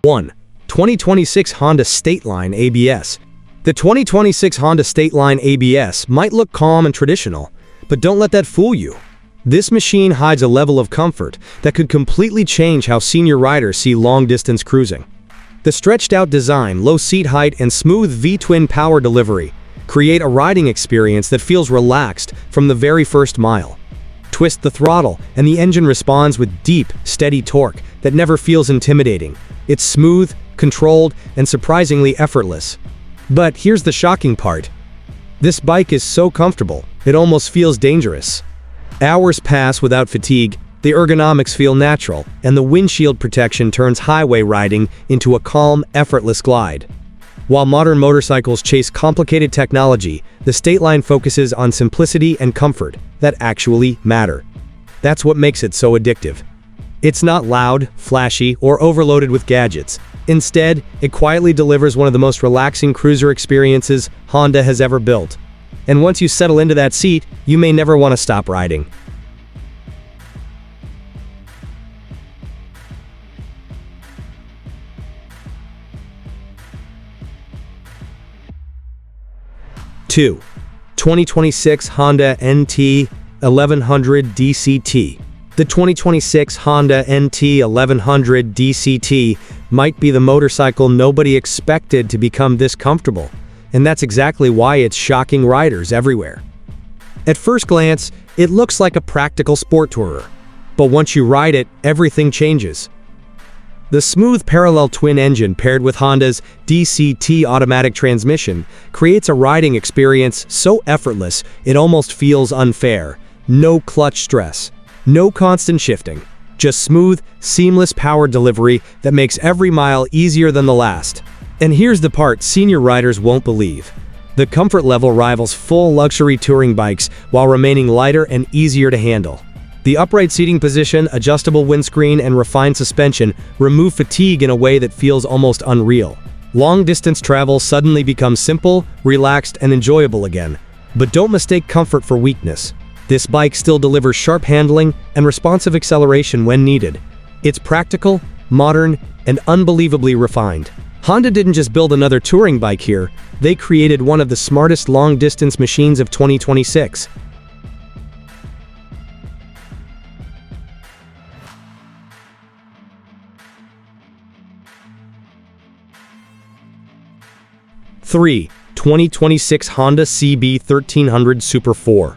1. 2026 Honda Stateline ABS. The 2026 Honda Stateline ABS might look calm and traditional, but don't let that fool you. This machine hides a level of comfort that could completely change how senior riders see long-distance cruising. The stretched-out design, low seat height, and smooth V-twin power delivery create a riding experience that feels relaxed from the very first mile. Twist the throttle, and the engine responds with deep, steady torque that never feels intimidating. It's smooth, controlled, and surprisingly effortless. But here's the shocking part. This bike is so comfortable, it almost feels dangerous. Hours pass without fatigue, the ergonomics feel natural, and the windshield protection turns highway riding into a calm, effortless glide. While modern motorcycles chase complicated technology, the Stateline focuses on simplicity and comfort that actually matter. That's what makes it so addictive. It's not loud, flashy, or overloaded with gadgets. Instead, it quietly delivers one of the most relaxing cruiser experiences Honda has ever built. And once you settle into that seat, you may never want to stop riding. Two. 2026 Honda NT1100 DCT. The 2026 Honda NT1100 DCT might be the motorcycle nobody expected to become this comfortable, and that's exactly why it's shocking riders everywhere. At first glance, it looks like a practical sport tourer, but once you ride it, everything changes. The smooth parallel twin engine paired with Honda's DCT automatic transmission creates a riding experience so effortless it almost feels unfair. No clutch stress, no constant shifting, just smooth, seamless power delivery that makes every mile easier than the last. And here's the part senior riders won't believe. The comfort level rivals full luxury touring bikes while remaining lighter and easier to handle. The upright seating position, adjustable windscreen, and refined suspension remove fatigue in a way that feels almost unreal. Long-distance travel suddenly becomes simple, relaxed, and enjoyable again. But don't mistake comfort for weakness. This bike still delivers sharp handling and responsive acceleration when needed. It's practical, modern, and unbelievably refined. Honda didn't just build another touring bike here, they created one of the smartest long-distance machines of 2026. Three. 2026 Honda CB1300 Super Four.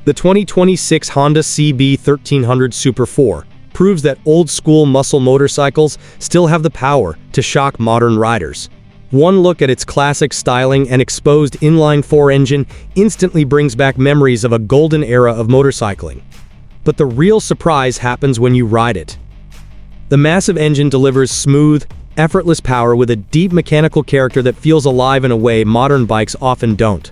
The 2026 Honda CB1300 Super Four proves that old-school muscle motorcycles still have the power to shock modern riders. One look at its classic styling and exposed inline-four engine instantly brings back memories of a golden era of motorcycling. But the real surprise happens when you ride it. The massive engine delivers smooth, effortless power with a deep mechanical character that feels alive in a way modern bikes often don't.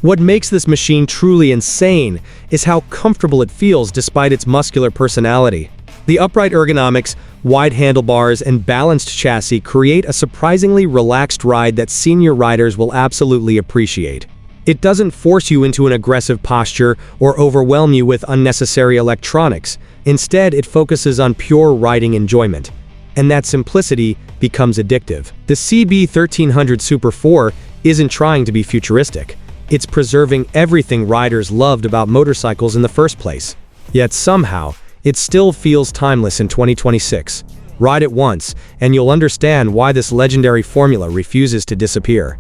What makes this machine truly insane is how comfortable it feels despite its muscular personality. The upright ergonomics, wide handlebars, and balanced chassis create a surprisingly relaxed ride that senior riders will absolutely appreciate. It doesn't force you into an aggressive posture or overwhelm you with unnecessary electronics. Instead, it focuses on pure riding enjoyment. And that simplicity becomes addictive. The CB1300 Super Four isn't trying to be futuristic. It's preserving everything riders loved about motorcycles in the first place. Yet somehow, it still feels timeless in 2026. Ride it once, and you'll understand why this legendary formula refuses to disappear.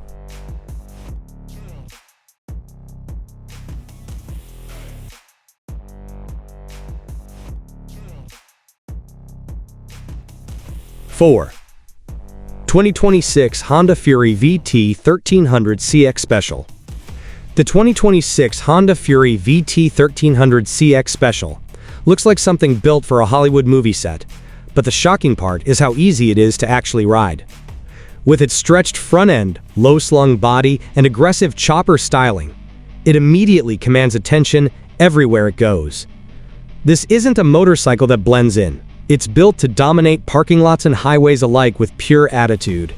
Four. 2026 Honda Fury VT 1300 CX Special. The 2026 Honda Fury VT 1300 CX Special looks like something built for a Hollywood movie set, but the shocking part is how easy it is to actually ride. With its stretched front end, low-slung body, and aggressive chopper styling, it immediately commands attention everywhere it goes. This isn't a motorcycle that blends in. It's built to dominate parking lots and highways alike with pure attitude.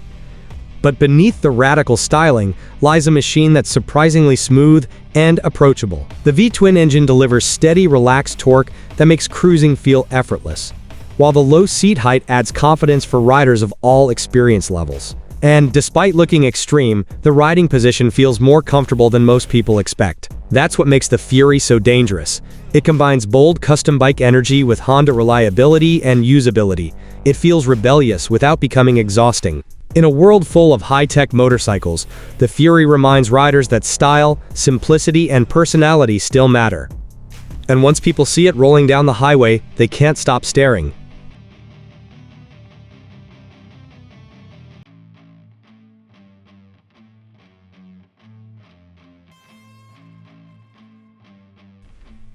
But beneath the radical styling lies a machine that's surprisingly smooth and approachable. The V-twin engine delivers steady, relaxed torque that makes cruising feel effortless. while the low seat height adds confidence for riders of all experience levels. And despite looking extreme, the riding position feels more comfortable than most people expect. That's what makes the Fury so dangerous. It combines bold custom bike energy with Honda reliability and usability. It feels rebellious without becoming exhausting. In a world full of high-tech motorcycles, the Fury reminds riders that style, simplicity, and personality still matter. And once people see it rolling down the highway, they can't stop staring.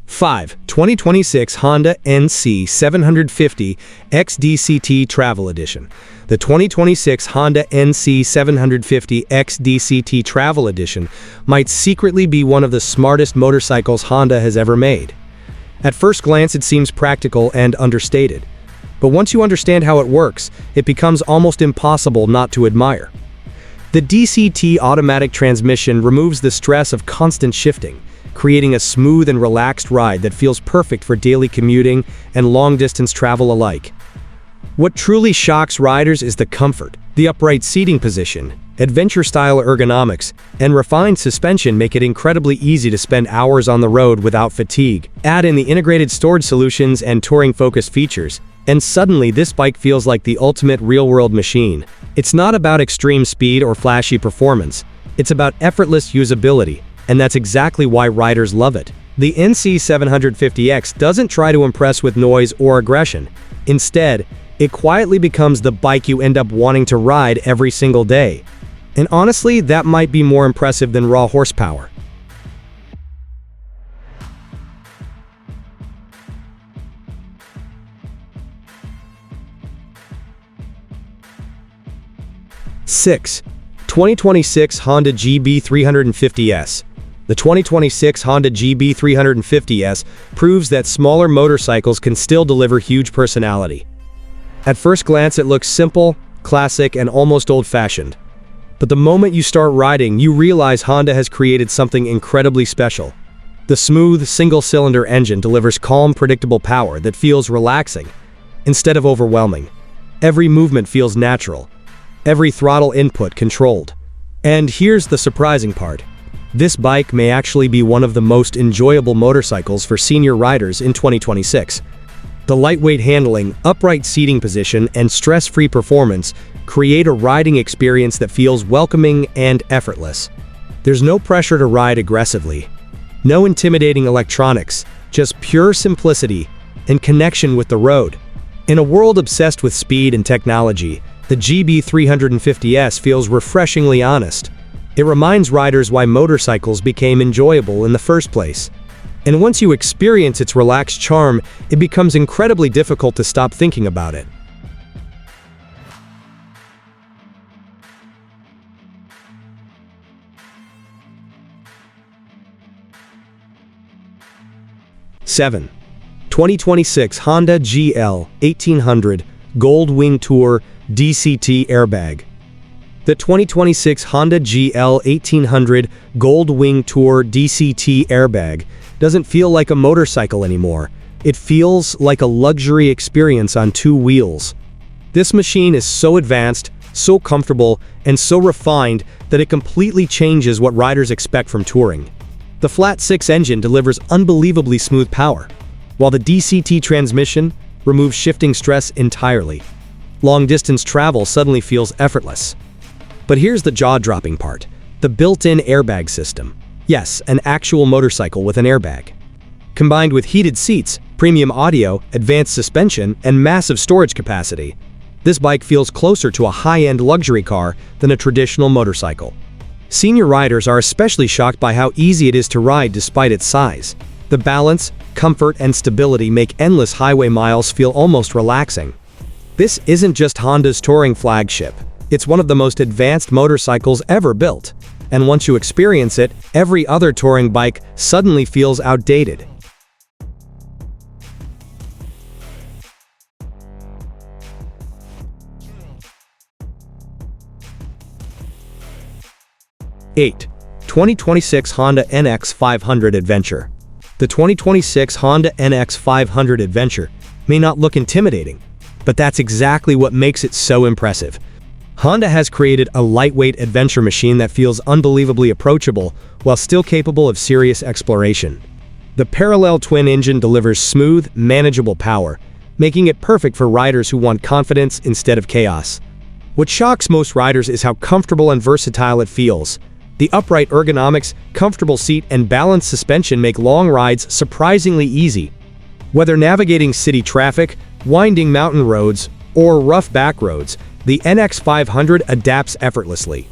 Five, 2026 Honda NC750 XDCT Travel Edition. The 2026 Honda NC750 XDCT Travel Edition might secretly be one of the smartest motorcycles Honda has ever made. At first glance, it seems practical and understated. But once you understand how it works, it becomes almost impossible not to admire. The DCT automatic transmission removes the stress of constant shifting, creating a smooth and relaxed ride that feels perfect for daily commuting and long-distance travel alike. What truly shocks riders is the comfort. The upright seating position, adventure-style ergonomics, and refined suspension make it incredibly easy to spend hours on the road without fatigue. Add in the integrated storage solutions and touring-focused features, and suddenly this bike feels like the ultimate real-world machine. It's not about extreme speed or flashy performance. It's about effortless usability, and that's exactly why riders love it. The NC750X doesn't try to impress with noise or aggression. Instead, it quietly becomes the bike you end up wanting to ride every single day. And honestly, that might be more impressive than raw horsepower. Six, 2026 Honda CB1300S. The 2026 Honda CB1300S proves that smaller motorcycles can still deliver huge personality. At first glance, it looks simple, classic, and almost old-fashioned. But the moment you start riding, you realize Honda has created something incredibly special. The smooth, single-cylinder engine delivers calm, predictable power that feels relaxing, instead of overwhelming. Every movement feels natural, every throttle input controlled. And here's the surprising part. This bike may actually be one of the most enjoyable motorcycles for senior riders in 2026. The lightweight handling, upright seating position, and stress-free performance create a riding experience that feels welcoming and effortless. There's no pressure to ride aggressively. No intimidating electronics, just pure simplicity and connection with the road. In a world obsessed with speed and technology, the CB1350S feels refreshingly honest. It reminds riders why motorcycles became enjoyable in the first place. And once you experience its relaxed charm, it becomes incredibly difficult to stop thinking about it. Seven, 2026 Honda GL1800 Gold Wing Tour DCT Airbag. The 2026 Honda GL1800 Gold Wing Tour DCT Airbag doesn't feel like a motorcycle anymore. It feels like a luxury experience on two wheels. This machine is so advanced, so comfortable, and so refined that it completely changes what riders expect from touring. The flat-six engine delivers unbelievably smooth power, while the DCT transmission removes shifting stress entirely. Long-distance travel suddenly feels effortless. But here's the jaw-dropping part: the built-in airbag system. Yes, an actual motorcycle with an airbag. Combined with heated seats, premium audio, advanced suspension, and massive storage capacity, this bike feels closer to a high-end luxury car than a traditional motorcycle. Senior riders are especially shocked by how easy it is to ride despite its size. The balance, comfort, and stability make endless highway miles feel almost relaxing. This isn't just Honda's touring flagship. It's one of the most advanced motorcycles ever built. And once you experience it, every other touring bike suddenly feels outdated. Eight, 2026 Honda NX500 Adventure. The 2026 Honda NX500 Adventure may not look intimidating, but that's exactly what makes it so impressive. Honda has created a lightweight adventure machine that feels unbelievably approachable while still capable of serious exploration. The parallel twin engine delivers smooth, manageable power, making it perfect for riders who want confidence instead of chaos. What shocks most riders is how comfortable and versatile it feels. The upright ergonomics, comfortable seat, and balanced suspension make long rides surprisingly easy. Whether navigating city traffic, winding mountain roads, or rough back roads, the NX500 adapts effortlessly.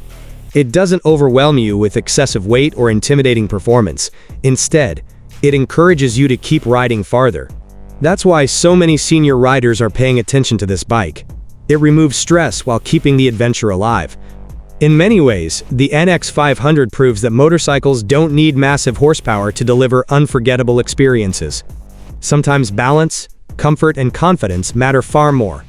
It doesn't overwhelm you with excessive weight or intimidating performance. Instead, it encourages you to keep riding farther. That's why so many senior riders are paying attention to this bike. It removes stress while keeping the adventure alive. In many ways, the NX500 proves that motorcycles don't need massive horsepower to deliver unforgettable experiences. Sometimes balance, comfort, and confidence matter far more.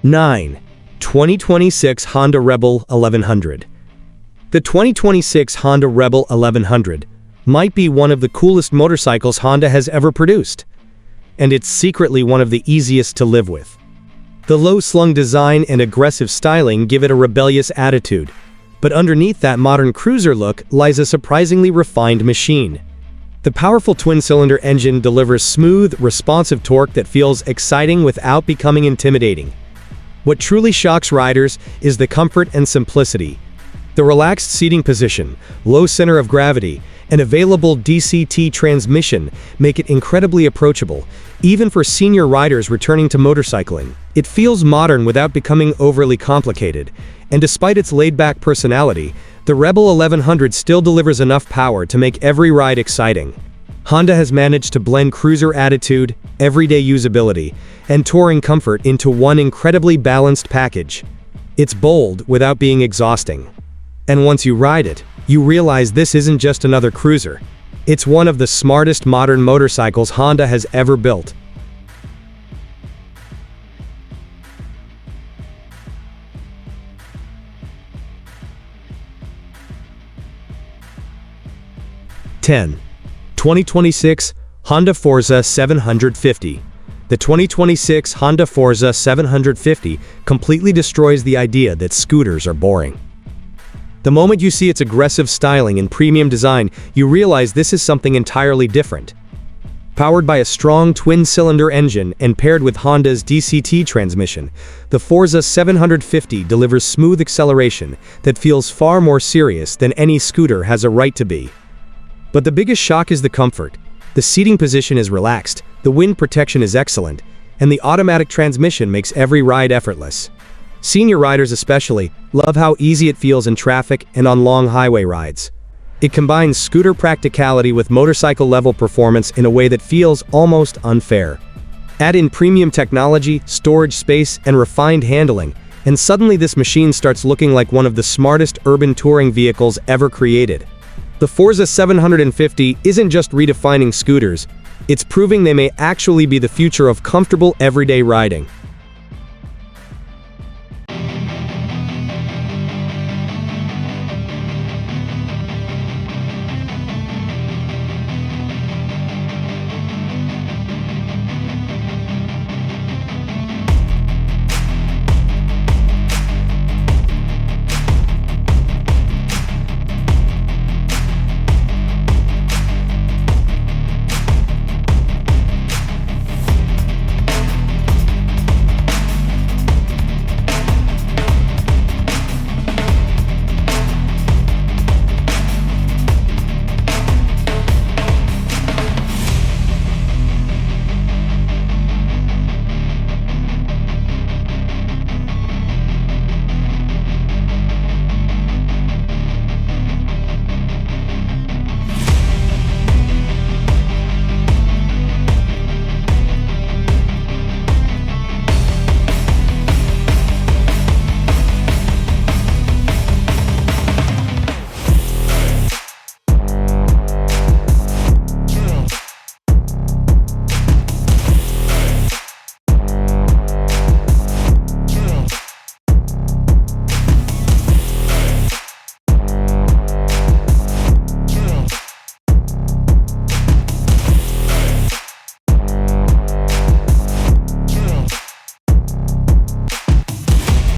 9. 2026 Honda Rebel 1100. The 2026 Honda Rebel 1100 might be one of the coolest motorcycles Honda has ever produced, and it's secretly one of the easiest to live with. The low-slung design and aggressive styling give it a rebellious attitude, but underneath that modern cruiser look lies a surprisingly refined machine. The powerful twin-cylinder engine delivers smooth, responsive torque that feels exciting without becoming intimidating. What truly shocks riders is the comfort and simplicity. The relaxed seating position, low center of gravity, and available DCT transmission make it incredibly approachable, even for senior riders returning to motorcycling. It feels modern without becoming overly complicated, and despite its laid-back personality, the Rebel 1100 still delivers enough power to make every ride exciting. Honda has managed to blend cruiser attitude, everyday usability, and touring comfort into one incredibly balanced package. It's bold without being exhausting. And once you ride it, you realize this isn't just another cruiser. It's one of the smartest modern motorcycles Honda has ever built. (10) 2026 Honda FORZA 750. The 2026 Honda FORZA 750 completely destroys the idea that scooters are boring. The moment you see its aggressive styling and premium design, you realize this is something entirely different. Powered by a strong twin-cylinder engine and paired with Honda's DCT transmission, the FORZA 750 delivers smooth acceleration that feels far more serious than any scooter has a right to be. But the biggest shock is the comfort. The seating position is relaxed, the wind protection is excellent, and the automatic transmission makes every ride effortless. Senior riders especially love how easy it feels in traffic and on long highway rides. It combines scooter practicality with motorcycle-level performance in a way that feels almost unfair. Add in premium technology, storage space, and refined handling, and suddenly this machine starts looking like one of the smartest urban touring vehicles ever created. The FORZA 750 isn't just redefining scooters, it's proving they may actually be the future of comfortable everyday riding.